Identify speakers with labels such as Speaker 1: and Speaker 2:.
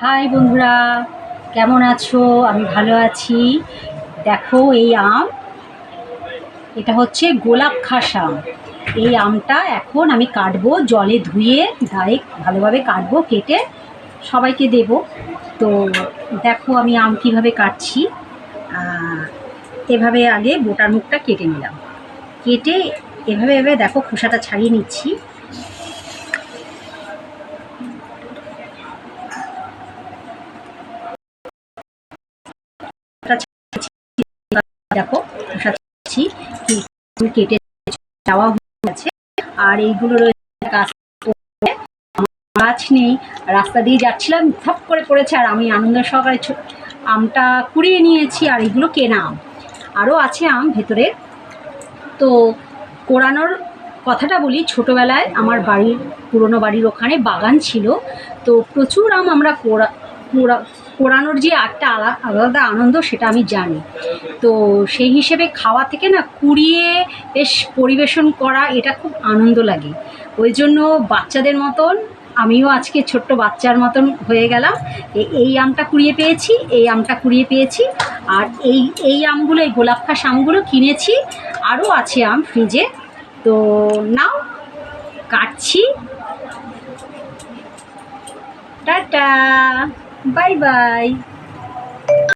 Speaker 1: High বন্ধুরা, কেমন আছো? আমি ভালো আছি। দেখো এই আম, এটা হচ্ছে গোলাপ খাস আম। এই আমটা এখন আমি কাটবো, জলে ধুয়ে ডাইরেক্ট ভালোভাবে কাটবো, কেটে সবাইকে দেব। তো দেখো আমি আম কীভাবে কাটছি। এভাবে আগে বোটার মুখটা কেটে নিলাম, কেটে এভাবে এভাবে দেখো খোসাটা ছাড়িয়ে নিচ্ছি। দেখো খোসা ছাড়াচ্ছি, কেটে যাওয়া হয়ে গেছে। আর এইগুলো রয়েছে গাছ নেই, রাস্তা দিয়ে যাচ্ছিলাম, থপ করে পড়েছে, আর আমি আনন্দ সহকারে আমটা কুড়িয়ে নিয়েছি। আর এগুলো কেনা আম, আরও আছে আম ভেতরে। তো কোরানোর কথাটা বলি, ছোটোবেলায় আমার বাড়ির পুরনো বাড়ির ওখানে বাগান ছিল। তো প্রচুর আম আমরা কোরানোর যে একটা আলাদা আনন্দ সেটা আমি জানি। তো সেই হিসেবে খাওয়া থেকে না কুড়িয়ে বেশ পরিবেশন করা, এটা খুব আনন্দ লাগে। ওই জন্য বাচ্চাদের মতন আমিও আজকে ছোট্ট বাচ্চার মতন হয়ে গেলাম। এই আমটা কুড়িয়ে পেয়েছি, এই আমটা কুড়িয়ে পেয়েছি। আর এই আমগুলো, এই গোলাপ খাস আমগুলো কিনেছি। আরও আছে আম ফ্রিজে। তো নাও কাটছি। Tata, bye bye.